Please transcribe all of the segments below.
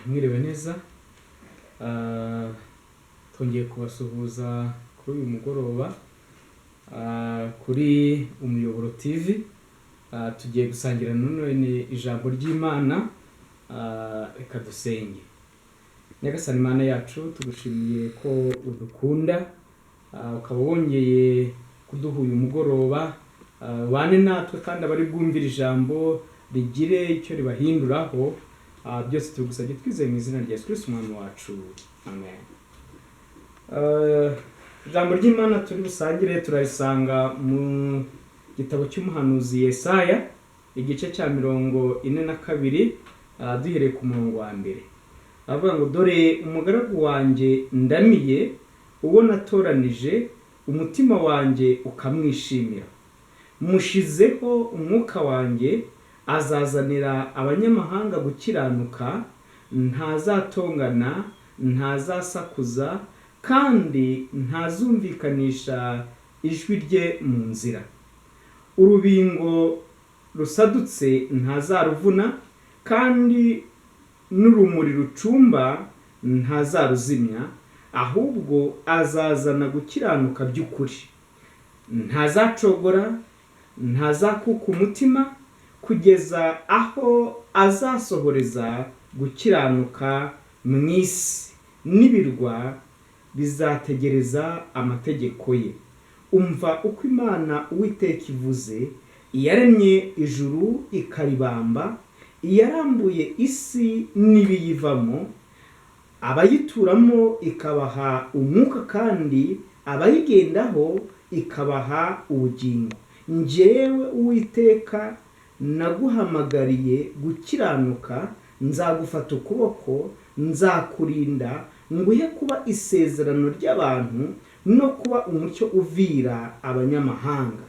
Mwiriwe neza. Twongeye kubasuhuza kuri uyu mugoroba kuri Umuyoboro TV. Tugiye gusangira none ijambo ry'Imana. Reka dusenge. Nyagasani Imana yacu, tugushimiye ko udukunda, ukaba wongeye kuduha uyu mugoroba. Bane natwe kandi abari bwumvira ijambo rigire icyo ribahinduraho. Byose tugusabye twizeye mu izina rya Yesu Kristo umwami wacu. Amen. Ijambo ry'Imana turi busangire turarisanga mu gitabo cy'umuhanuzi Yesaya, igice cya 42, duhereye ku murongo wa mbere. Avuga ngo, dore umugaragu wanjye ndamiye, uwo natoranije, umutima wanjye ukamwishimira. Mushizeho umwuka wanjye, azazanira abanyamahanga gukiranuka, ntazatongana, ntazasakuza, kandi ntazumvikanisha ijwi rye mu nzira. Urubingo rusadutse ntazaruvuna, kandi n'urumuri rucumba ntazaruzimya, ahubwo azazana gukiranuka by'ukuri. Ntazacogora, ntazakuka umutima, kugeza aho azasohoreza gukiranuka mu isi, n'ibirwa bizategereza amategeko ye. Umva uko Imana Uwiteka ivuze, iyaremye ijuru ikaribamba, iyarambuye isi n'ibiyivamo, abayituramo ikabaha umwuka, kandi abayigendaho ikabaha ubugingo. Njyewe Uwiteka naguhamagariye gukiranuka, nzagufata ukuboko, nzakurinda, nguhe kuba isezerano ry'abantu, no kuba umucyo uvira abanyamahanga,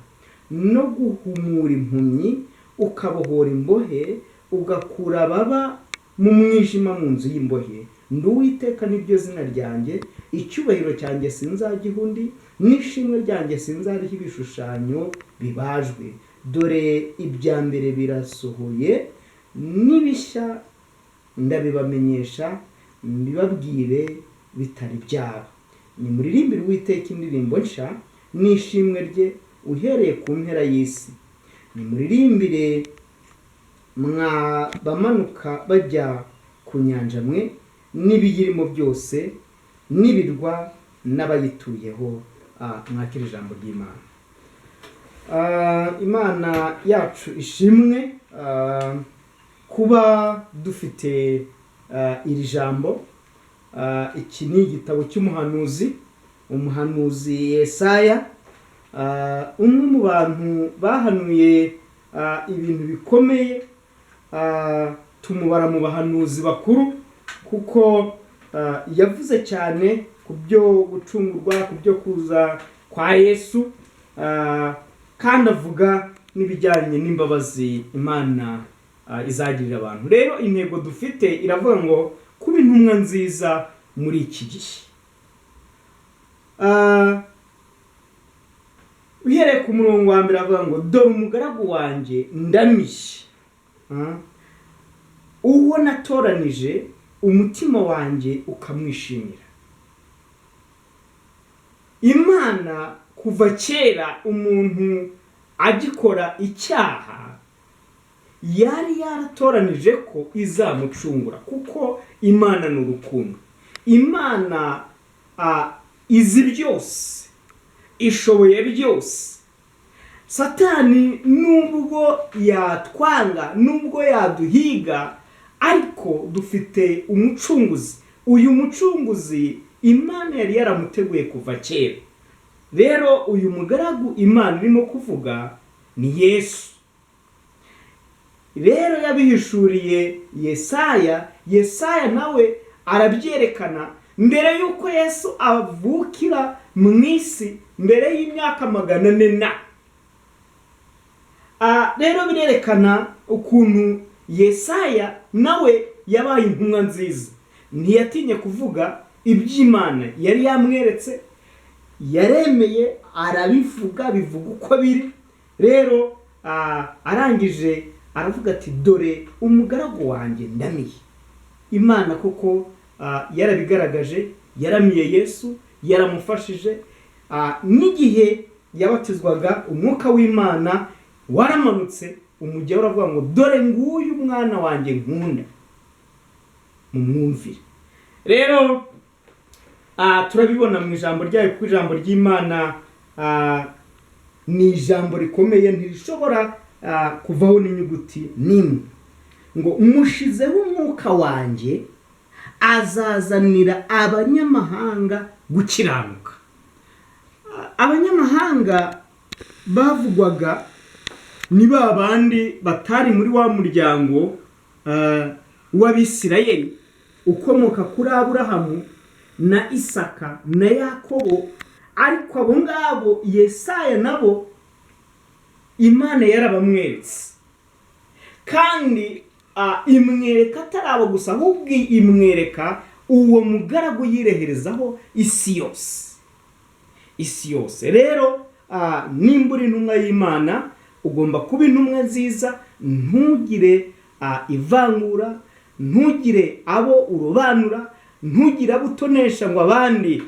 no guhumura impumyi, ukabohora imbohe, ugakura ababa mu mwijima mu nzu y'imbohe. Ndi Uwiteka niryo zina ryanjye, icyubahiro cyanjye sinzagiha undi, n'ishimwe ryanjye sinzariho ibishushanyo bibajwe. Dore ibya mbere birasohoye, n'ibishya ndabibamenyesha, mbibabwire bitari byaba. Nimuririmbire Uwiteka indirimbo nshya, n'ishimwe rye uhereye ku mpera y'isi. Nimuririmbire mwa bamanuka bajya ku nyanja mwe, n'ibiyirimo byose, n'ibirwa n'abayituyeho. Mwakira ijambo ry'Imana. Imana yacu ishimwe kuba dufite iri jambo. Iki ni igitabo cy'umuhanuzi, umuhanuzi Yesaya, umwe mu bantu bahanuye ibintu bikomeye. Tumubara mu bahanuzi bakuru, kuko yavuze cyane ku byo gucungurwa, ku byo kuza kwa Yesu, kandi avuga n'ibijyanye n'imbabazi Imana izagirira abantu. Rero intego dufite iravuga ngo kuba intumwa nziza muri iki gihe. Uhereye ku murongo wa mbere avuga ngo, dore umugaragu wanjye ndamiye, uwo natoranije, umutima wanjye ukamwishimira. Imana kuva kera umuntu agikora icyaha yari yaratoranije ko izamucungura, kuko Imana ni urukundo. Imana izi byose, ishoboye byose. Satani nubwo yatwanga, nubwo yaduhiga, ariko dufite umucunguzi. Uyu mucunguzi Imana yari yaramuteguye kuva kera. Rero uyu mugaragu Imana irimo kuvuga ni Yesu. Rero yabihishuriye Yesaya. Yesaya nawe arabyerekana mbere yuko Yesu avukira mu isi, mbere y'imyaka 400. Rero birerekana ukuntu Yesaya nawe yabaye intumwa nziza. Ntiyatinye kuvuga iby'Imana yari yamweretse, yaremeye arabivuga, bivuga uko biri. Rero arangije aravuga ati, dore umugaragu wanjye ndamiye. Imana kuko yarabigaragaje, yaramiye Yesu, yaramufashije. N'igihe yabatizwaga umwuka w'Imana waramanutse, umujyi uravuga ngo dore nguyu umwana wanjye nkunda, mumwumvire. Rero turabibona mu ijambo ryayo, kuko ijambo ry'Imana ni ijambo rikomeye, ntirishobora kuvaho n'inyuguti n'imwe. Ngo mushizeho umwuka wanjye azazanira abanyamahanga gukiranuka. Abanyamahanga bavugwaga ni ba bandi batari muri wa muryango w'Abisirayeli ukomoka kuri Aburahamu na Isaka na Yakobo, ariko abo ngabo Yesaya nabo Imana yarabamweretse, kandi imwereka atari abo gusa, ahubwo imwereka uwo mugaragu yireherezaho isi yose. Rero nimba uri intumwa y'Imana, ugomba kuba intumwa nziza, ntugire ivangura, ntugire abo urobanura, ntugire abo utonesha ngo abandi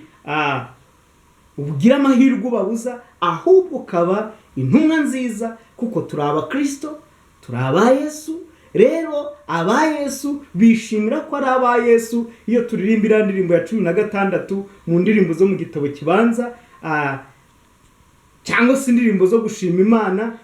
ubwire amahirwe ubabuza, ahubwo ukaba intumwa nziza, kuko turi abakristo, turi aba Yesu. Rero aba Yesu bishimira ko ari aba Yesu iyo turirimbira indirimbo ya 16 mu ndirimbo zo mu gitabo kibanza, cyangwa se indirimbo zo gushima Imana.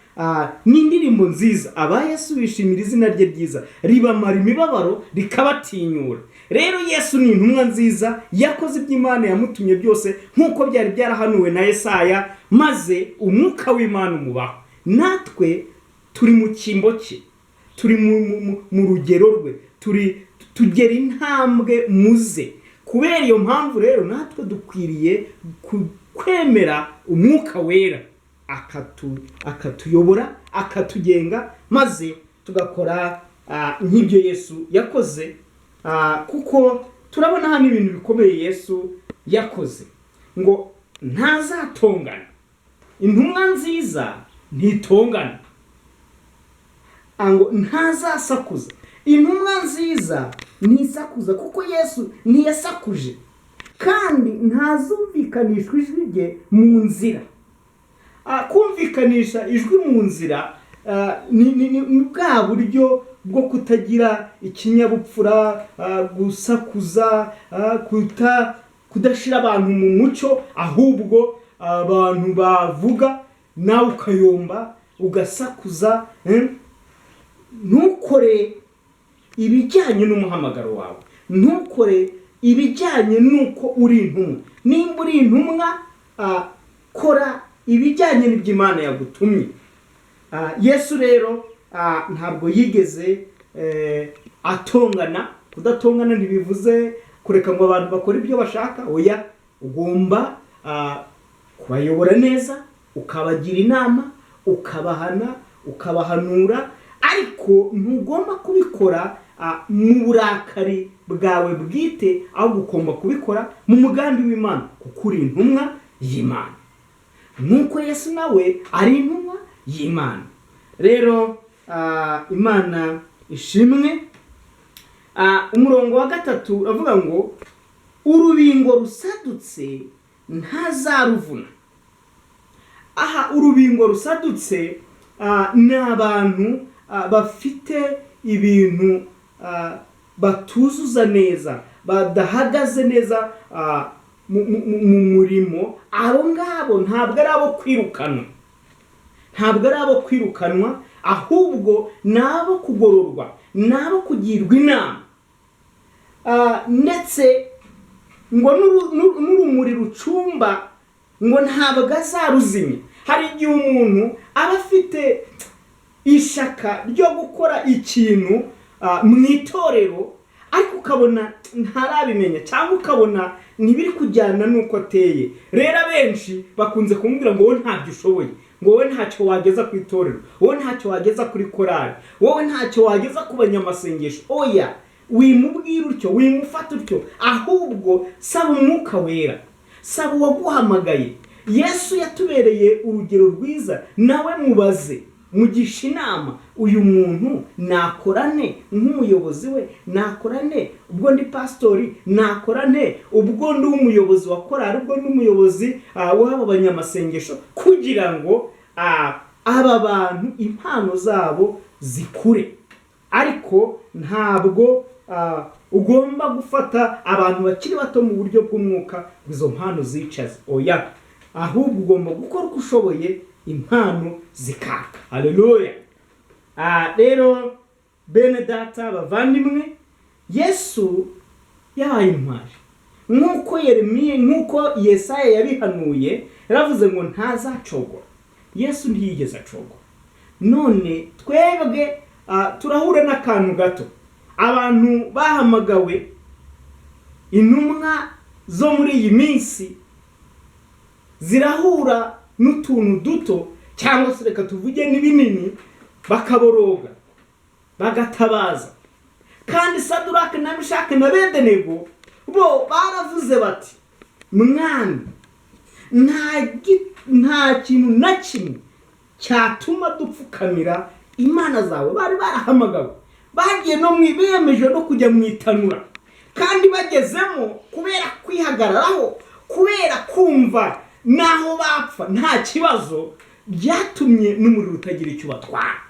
Ni indirimbo nziza. Aba Yesu bishimira izina rye ryiza, ribamara imibabaro, rikabatinyura. Rero Yesu ni intumwa nziza, yakoze iby'Imana yamutumye byose nk'uko byari byarahanuwe na Yesaya, maze umwuka w'Imana umubaho. Natwe turi mu cyimbo cye, turi mu rugero rwe, tugera intambwe muze. Kubera iyo mpamvu rero natwe dukwiriye kwemera umwuka wera, akatuyobora, akatugenga, maze tugakora nk'ibyo Yesu yakoze. Kuko turabona hano ibintu bikomeye Yesu yakoze, ngo ntazatongana. Intumwa nziza ntitongana, ngo ntazasakuza. Intumwa nziza ntisakuza, kuko Yesu ntiyasakuje, kandi ntazumvikanishwa ijwi rye mu nzira. Kumvikanisha ijwi mu nzira ni bwa buryo bwo kutagira ikinyabupfura, gusakuza, kudashira abantu mu muco, ahubwo abantu bavuga nawe ukayomba ugasakuza. Ntukore ibijyanye n'umuhamagaro wawe, ntukore ibijyanye n'uko uri intumwa. Nimba uri intumwa, kora ibijyanye n'iby'Imana yagutumye. Yesu rero ntabwo yigeze atongana. Kudatongana ntibivuze kureka ngo abantu bakore ibyo bashaka, oya. Ugomba kubayobora neza, ukabagira inama, ukabahana, ukabahanura, ariko ntugomba kubikora mu burakari bwawe bwite, ahubwo ugomba kubikora mu mugambi w'Imana, kuko uri intumwa y'Imana, nk'uko Yesu nawe ari intumwa y'Imana. Rero Imana ishimwe. Umurongo wa 3 uravuga ngo urubingo rusadutse ntazaruvuna. Aha urubingo rusadutse ni abantu bafite ibintu batuzuza neza, badahagaze neza mu murimo. Abo ngabo ntabwo ari abo kwirukanwa, ntabwo ari abo kwirukanwa, ahubwo ni abo kugororwa, ni abo kugirwa inama. Ndetse ngo n'urumuri rucumba ngo ntabwo azaruzimya. Hari igihe umuntu aba afite ishaka ryo gukora ikintu mu itorero, ariko ukabona ntarabimenya, cyangwa ukabona ntibiri kujyana n'uko ateye. Rero abenshi bakunze kumubwira ngo wowe ntabyo ushoboye, ngo wowe ntacyo wageza ku itorero, wowe ntacyo wageza kuri korali, wowe ntacyo wageza ku banyamasengesho. Oya, wimubwira utyo, wimufata utyo, ahubwo saba umwuka wera, saba uwaguhamagaye. Yesu yatubereye urugero rwiza, nawe mubaze mugisha inama uyu muntu nakorane nk'umuyobozi we, nakorane ubwo ndi pastori, nakorane ubwo ndi umuyobozi wa korali, ubwo ndi umuyobozi w'aba banyamasengesho, kugira ngo aba bantu impano zabo zikure. Ariko ntabwo ugomba gufata abantu bakiri bato mu buryo bw'umwuka izo mpano zicaza, oya, ahubwo ugomba gukora uko ushoboye impano zikaka. Haleluya. Rero bene data bavandimwe, Yesu yabaye intwari nk'uko Yesaya yabihanuye, yaravuze ngo ntazacogora. Yesu ntiyigeze acogora. None twebwe turahura n'akantu gato. Abantu bahamagawe, intumwa zo muri iyi minsi zirahura n'utuntu duto, cyangwa se reka tuvuge n'ibinini, bakaboroga bagatabaza. Kandi Saduraka na Meshaki na Abedenego bo baravuze bati, mwami, nta kintu na kimwe cyatuma dupfukamira imana zawe. Bari barahamagawe, bagiye no biyemeje no kujya mu itanura, kandi bagezemo kubera kwihagararaho, kubera kumva naho bapfa nta kibazo, byatumye n'umuriro utagira icyo batwara.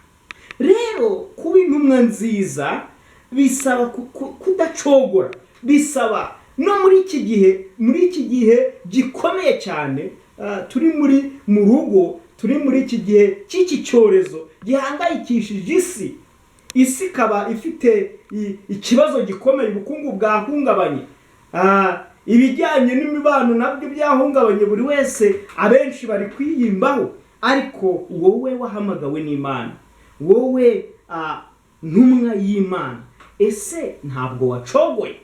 Rero kuba intumwa nziza bisaba kudacogora, bisaba no muri iki gihe gikomeye cyane, turi mu rugo, turi muri iki gihe cy'iki cyorezo gihangayikishije isi ikaba ifite ikibazo gikomeye, ubukungu bwahungabanye, ibijyanye n'imibano nabyo byahungabanye, buri wese abenshi bari kwiyimbaho. Ariko wowe wahamagawe n'Imana, wowe ntumwa y'Imana, ese ntabwo wacogoye?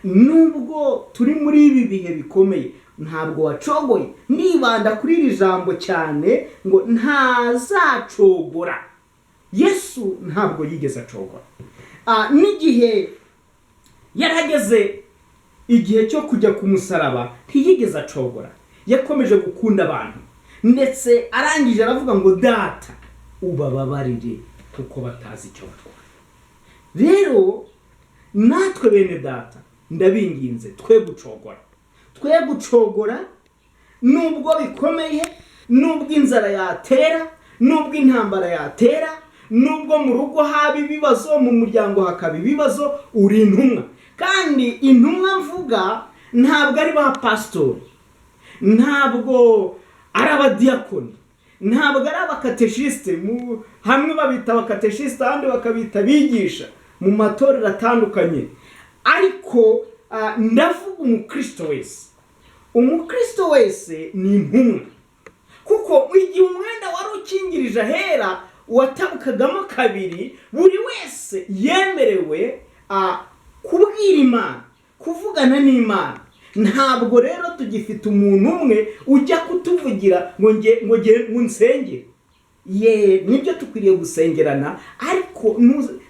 Nubwo turi muri ibi bihe bikomeye, ntabwo wacogoye. Nibanda kuri iri jambo cyane ngo ntazacogora. Yesu ntabwo yigeze acogora. N'igihe yarageze igihe cyo kujya ku musaraba, ntiyigeze acogora. Yakomeje gukunda abantu, ndetse arangije aravuga ngo Data ubababarire kuko batazi icyo bakora. Rero natwe bene data ndabinginze, twe gucogora nubwo bikomeye, nubwo inzara yatera, nubwo intambara yatera, nubwo mu rugo haba ibibazo, mu muryango hakaba ibibazo, uri intumwa. Kandi intumwa mvuga ntabwo ari ba pastori, ntabwo ari abadiyakoni, ntabwo ari abakateshiste. Hamwe babita abakateshiste, ahandi bakabita bigisha mu matorero atandukanye. Ariko ndavuga umukristo wese ni intumwa, kuko igihe umwenda wari ukingirije ahera watabukagamo kabiri, buri wese yemerewe kubwira Imana, kuvugana n'Imana. Ntabwo rero tugifite umuntu umwe ujya kutuvugira ngo nsengere. Nibyo tukwiriye gusengerana, ariko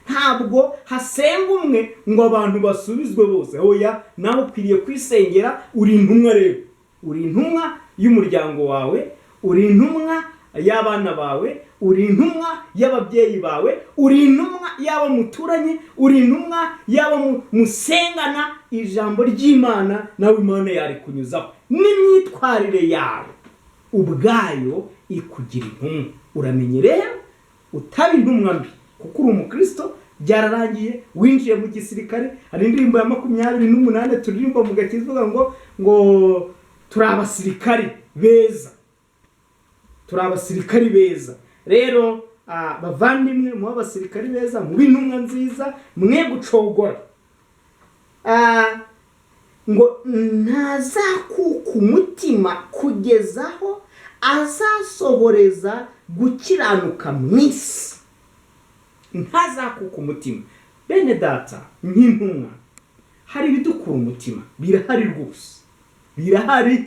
ntabwo hasenga umwe ngo abantu basubizwe bose. Oya, nawe ukwiriye kwisengera. Uri intumwa rero, uri intumwa y'umuryango wawe, uri intumwa y'abana bawe, uri intumwa y'ababyeyi bawe, uri intumwa y'abo muturanye, uri intumwa y'abo musengana ijambo ry'Imana, nawe Imana yari kunyuzaho. N'imyitwarire yawe ubwayo ikugira intumwa. Uramenye rero utaba intumwa mbi, kuko uri umukristo, byararangiye, winjiye mu gisirikare. Hari indirimbo ya 28 turirimba mu gakiza ivuga ngo turi abasirikari beza, turi abasirikari beza. Rero bavandimwe, mu abasirikari beza, mu bintumwa nziza, mwe gucogora. Ngo ntazakuka umutima kugezaho azasohoreza gukiranuka mu isi. Ntazakuka umutima. Bene data, nk'intumwa hari ibidukura umutima, birahari rwose, birahari.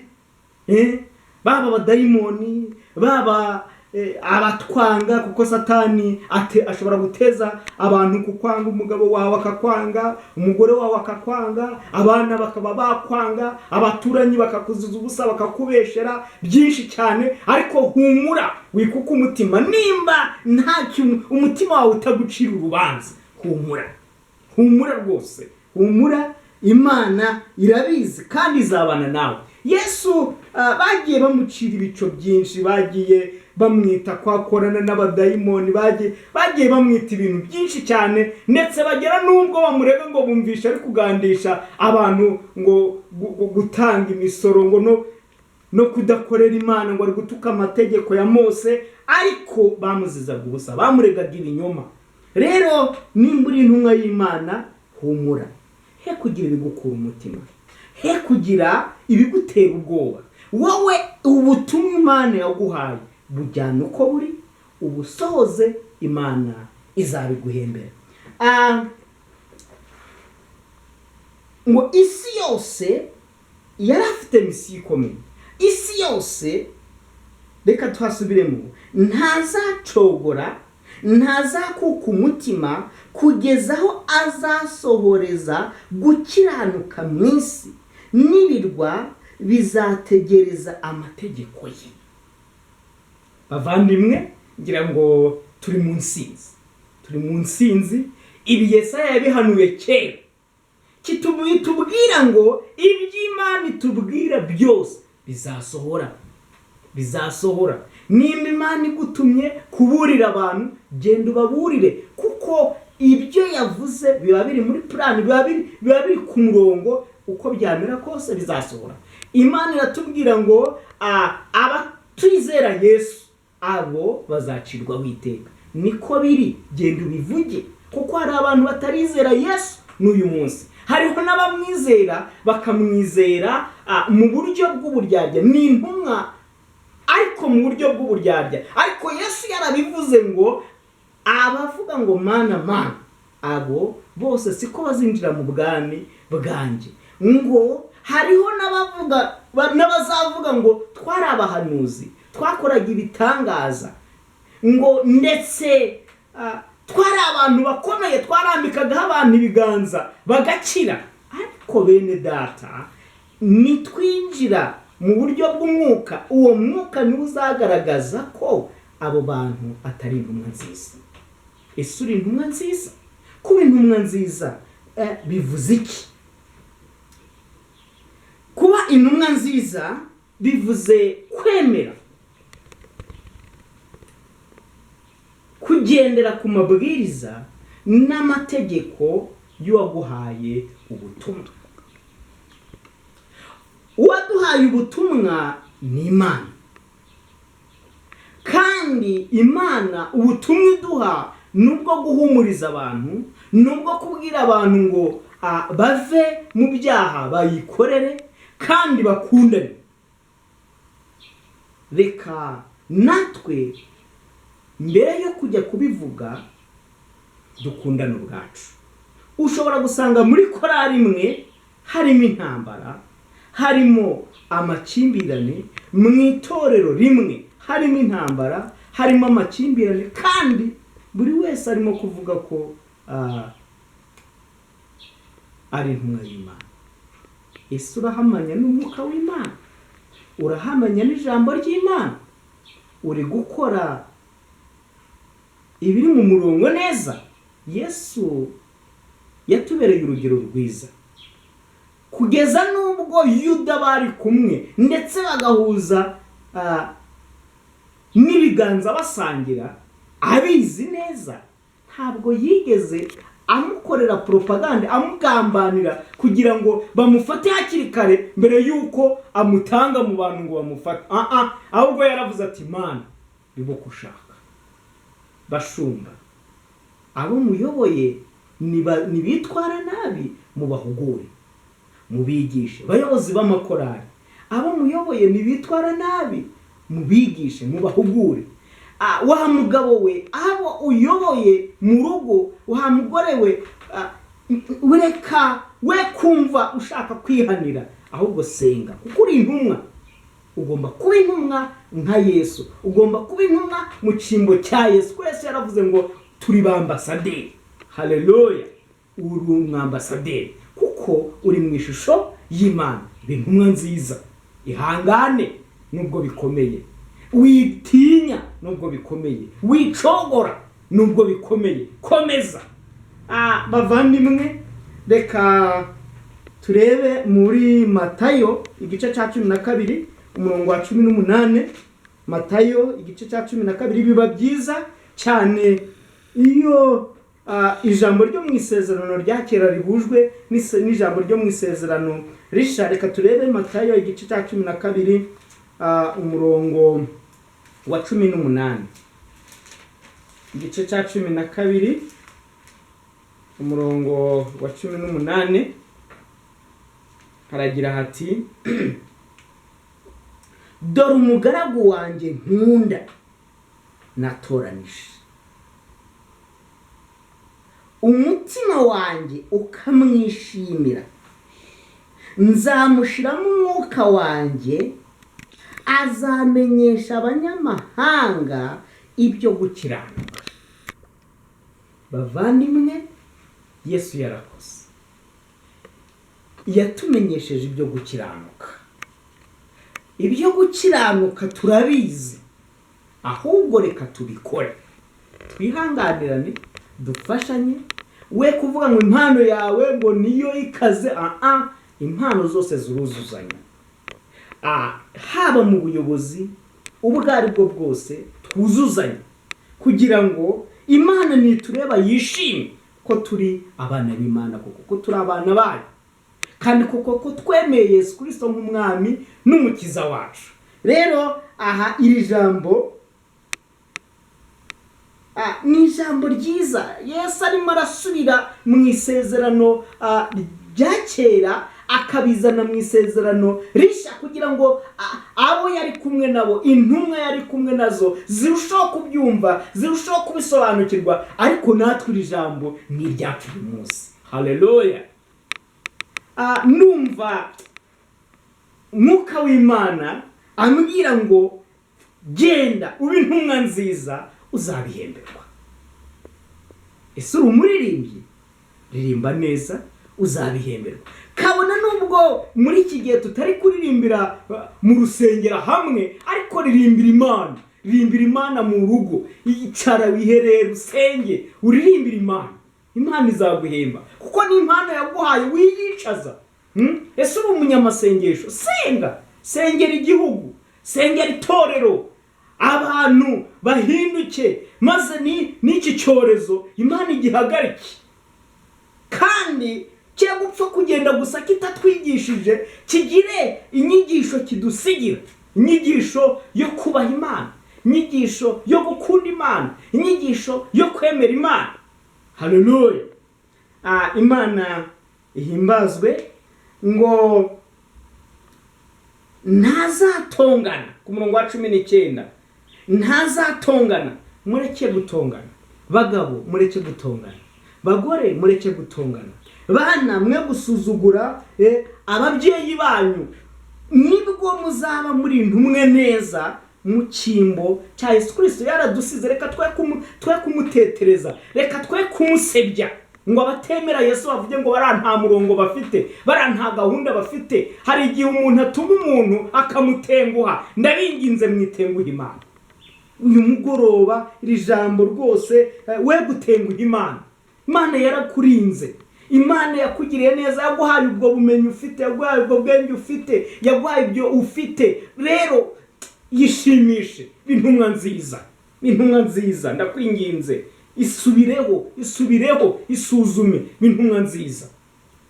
Baba abadayimoni, baba abatwanga, kuko Satani ashobora guteza abantu kukwanga. Umugabo wawe akakwanga, umugore wawe akakwanga, abana bakaba bakwanga, abaturanyi bakakuziza ubusa, bakakubeshera byinshi cyane. Ariko humura, wikuka umutima. Nimba umutima wawe utagucira urubanza, humura rwose, humura. Imana irabizi kandi izabana nawe. Yesu bagiye bamucira ibico byinshi, bagiye bamwita kwakorana n'abadayimoni, bagiye bamwita ibintu byinshi cyane, ndetse bagera n'ubwo bamurega ngo bumvisha ari kugandisha abantu ngo gutanga imisoro, ngo no kudakorera Imana, ngo ari gutuka amategeko ya Mose. Ariko bamuzizaga ubusa, bamuregaga ibinyoma. Rero nimba uri intumwa y'Imana, humura, he kugira ibigukura umutima, he kugira ibigutera ubwoba. Wowe ubutumwa Imana yaguhaye bujyana uko buri, ubusohoze, Imana izabiguhembera. Ngo isi yose yari afite misiyo ikomeye. Isi yose, reka tuhasubiremo, ntazacogora, ntazakuka umutima kugeza aho azasohoreza gukiranuka mu isi, n'ibirwa bizategereza amategeko ye. Bavandimwe, ngira ngo turi mu nsinzi. Ibi Yesaya yabihanuye kera, kitubwira ngo iby'Imana itubwira byose bizasohora. Nimba Imana igutumye kuburira abantu, genda ubaburire, kuko ibyo yavuze biba biri muri plan, biba biri ku murongo. Uko byamera kose bizasohora. Imana iratubwira ngo abatizera Yesu abo bazacirwaho iteka. Niko biri, genda ubivuge, kuko hari abantu batarizera Yesu n'uyu munsi. Hariho n'abamwizera bakamwizera mu buryo bw'uburyarya. Ni intumwa ariko mu buryo bw'uburyarya. Ariko Yesu yarabivuze ngo abavuga ngo mana, abo bose siko bazinjira mu bwami bwanjye. Ngo hariho n'abazavuga ngo twari abahanuzi, twakoraga ibitangaza, ngo ndetse twari abantu bakomeye, twarambikagaho abantu ibiganza bagakira. Ariko bene data, nitwinjira mu buryo bw'umwuka, uwo mwuka niwe uzagaragaza ko abo bantu atari intumwa nziza. Ese uri intumwa nziza? Kuba intumwa nziza bivuze iki? Kuba intumwa nziza bivuze kwemera, kugendera ku mabwiriza n'amategeko y'uwaguhaye ubutumwa. Uwaduhaye ubutumwa ni Imana, kandi Imana ubutumwa iduha nubwo guhumuriza abantu, nubwo kubwira abantu ngo bave mu byaha bayikorere kandi bakundane. Reka natwe mbere yo kujya kubivuga dukundana ubwacu. Ushobora gusanga muri korali imwe harimo intambara, harimo amakimbirane, mu itorero rimwe harimo intambara, harimo amakimbirane, kandi buri wese arimo kuvuga ko ari intumwa y'Imana. Ese urahamanya n'umwuka w'Imana? Urahamanya n'ijambo ry'Imana? Uri gukora ibiri mu murongo neza? Yesu yatubereye urugero rwiza, kugeza n'ubwo Yuda bari kumwe ndetse bagahuza n'ibiganza basangira, abizi neza, ntabwo yigeze amukorera propaganda, amugambanira kugira ngo bamufate hakiri kare mbere yuko amutanga mu bantu ngo bamufate. Ahubwo yaravuze ati, Mana, bibuka ushaka. Bashumba, abo muyoboye nibitwara nabi, mubahugure, mubigishe. Bayobozi b'amakorali, abo muyoboye nibitwara nabi, mubigishe, mubahugure. Wa mugabo we, abo uyoboye mu rugo, wa mugore we, we kumva ushaka kwihanira, ahubwo senga, kuko uri intumwa. Ugomba kuba intumwa nka Yesu, ugomba kuba intumwa mu cyimbo cya Yesu. Yesu yaravuze ngo turi bambasaderi. Haleluya! uri umwambasaderi kuko uri mu ishusho y'Imana. Intumwa nziza, ihangane nubwo bikomeye, witinya nubwo bikomeye, wicogora nubwo bikomeye, komeza. Bavandimwe, reka turebe muri Matayo igice cya 12 umurongo wa 18. Matayo igice cya 12. Biba byiza cyane iyo ijambo ryo mu isezerano rya kera rihujwe n'ijambo ryo mu isezerano risha. Reka turebe Matayo igice cya 12 umurongo wa 18. Igice cya 12 umurongo wa 18 haragira hati dore umugaragu wanjye nkunda natoranije, umutima wanjye ukamwishimira, nzamushiramo umwuka wanjye, azamenyesha abanyamahanga ibyo gukiranuka. Bavandimwe, Yesu yarakoze, yatumenyesheje ibyo gukiranuka. Ibyo gukiranuka turabizi, ahubwo reka tubikore, twihanganirane, dufashanye. We kuvuga ngo impano yawe ngo niyo ikaze, impano zose ziruzuzanya. Haba mu buyobozi ubwo ari bwo bwose twuzuzanye, kugira ngo Imana nitureba yishime ko turi abana b'Imana, kuko turi abana bayo, kandi kuko twemeye Yesu Kristo nk'umwami n'umukiza wacu. Rero iri jambo ni ijambo ryiza. Yesu arimo arasubira mu isezerano rya kera akabizana mu isezerano risha, kugira ngo abo yari kumwe nabo, intumwa yari kumwe nazo, zirushaho kubyumva, zirushaho kubisobanukirwa. Ariko natwe iri jambo ni iryacu uyu munsi. Haleluya! Numva Mwuka w'Imana ambwira ngo genda ube intumwa nziza, uzabihemberwa. Ese uri umuririmbyi? Ririmba neza, uzabihemberwa. Kabona nubwo muri iki gihe tutari kuririmbira mu rusengero hamwe, ariko ririmbira Imana. Ririmbira Imana mu rugo, icara wiherere usenge, uririmbira Imana. Imana izaguhemba, kuko ni impano yaguhaye wiyicaza. Ese uri umunyamasengesho? Senga, sengera igihugu, sengera itorero, abantu bahinduke, maze n'iki cyorezo Imana igihagarike. Kandi cye gupfa kugenda gusa kitatwigishije, kigire inyigisho kidusigira, inyigisho yo kubaha Imana, inyigisho yo gukunda Imana, inyigisho yo kwemera Imana. Haleluya! Imana ihimbazwe. Ngo ntazatongana, ku murongo wa 19, ntazatongana. Mureke gutongana bagabo, mureke gutongana bagore, mureke gutongana bana, mwe gusuzugura ababyeyi banyu, nibwo muzaba muri intumwe neza mu cyimbo cya Yesu Kristo. Yaradusize, reka twe kumutetereza, reka twe kumusebya ngo abatemera Yesu bavuge ngo nta murongo bafite, nta gahunda bafite. Hari igihe umuntu atuma umuntu akamutenguha. Ndabinginze mwitenguha Imana uyu mugoroba. Iri jambo rwose, we gutenguha Imana. Imana yarakurinze, Imana yakugiriye neza, yaguhaye ubwo bumenyi ufite, yaguhaye ubwo bwenge ufite, yaguhaye ibyo ufite. Rero yishimishe, intumwa nziza, intumwa nziza. Ndakwinginze, isubireho, isuzume intumwa nziza.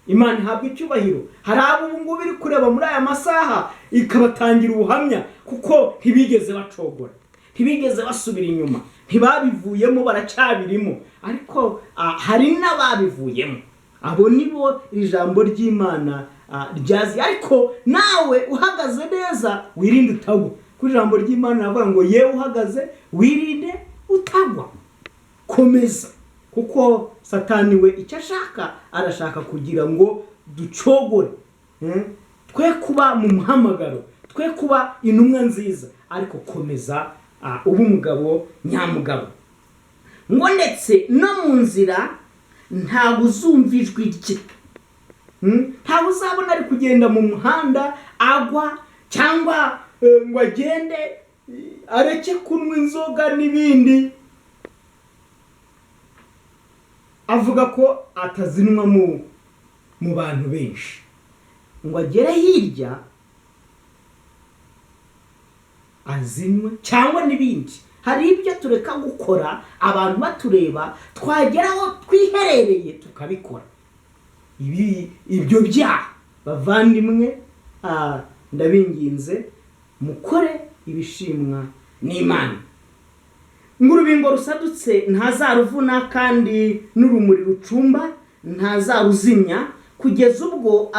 Imana ihabwa icyubahiro. Hari abo ubu ngubu iri kureba muri aya masaha ikabatangira ubuhamya, kuko ntibigeze bacogora, ntibigeze basubira inyuma, ntibabivuyemo, baracyabirimo. Ariko hari n'ababivuyemo, abo nibo ijambo ry'Imana ryazi. Ariko nawe uhagaze neza, wirinde utagwa. Ku ijambo ry'Imana navuga ngo yewe uhagaze wirinde utagwa. Komeza, kuko Satani we icyo ashaka, arashaka kugira ngo ducogore, twe kuba mu muhamagaro, twe kuba intumwa nziza. ariko komeza uba umugabo nyamugabo. Ngo ndetse no mu nzira ntabwo uzumva ijwi rye, ntabwo uzabona ari kugenda mu muhanda agwa cyangwa ngo agende areke kunywa inzoga n'ibindi. Avuga ko atazinwa mu bantu benshi, ngo agere hirya azinwe cyangwa n'ibindi. Hari ibyo tureka gukora abantu batureba, twageraho twiherereye tukabikora. Ibyo byaha bavandimwe, ndabinginze mukore ibishimwa n'Imana. Ng'urubingo rusadutse ntazaruvuna, kandi n'urumuri rucumba ntazaruzimya, kugeza ubwo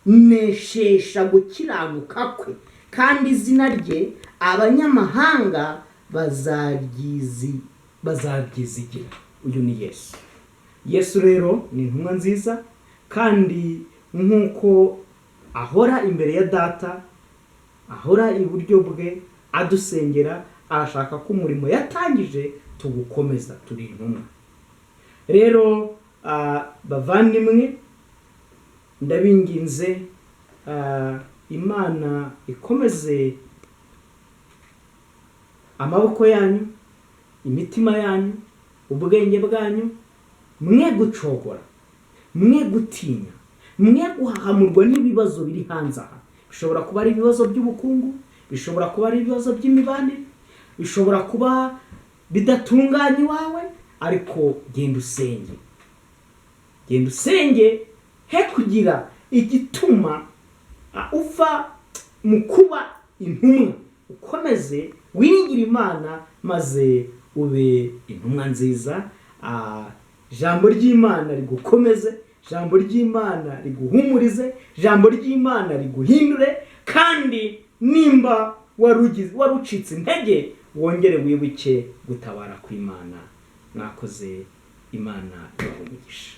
azaneshesha gukiranuka kwe, kandi izina rye abanyamahanga bazaryizigira. Uyu ni Yesu. Yesu rero ni intumwa nziza, kandi nk'uko ahora imbere ya Data, ahora iburyo bwe adusengera, arashaka ko umurimo yatangije tugukomeza, turi intumwa. Rero bavandimwe, ndabinginze Imana ikomeze amaboko yanyu, imitima yanyu, ubwenge bwanyu, mwe gucogora, mwe gutinya, mwe guhahamurwa n'ibibazo biri hanze aha. Bishobora kuba ari ibibazo by'ubukungu, bishobora kuba ari ibibazo by'imibanire, bishobora kuba bidatunganye iwawe, ariko genda usenge. Genda usenge, he kugira igituma uva mu kuba intumwa. Ukomeze wiringire Imana, maze ube intumwa nziza. Ijambo ry'Imana rigukomeze, ijambo ry'Imana riguhumurize, ijambo ry'Imana riguhindure, kandi nimba warucitse intege, wongere wibuke gutabara kw'Imana. Mwakoze, Imana ibahe umugisha.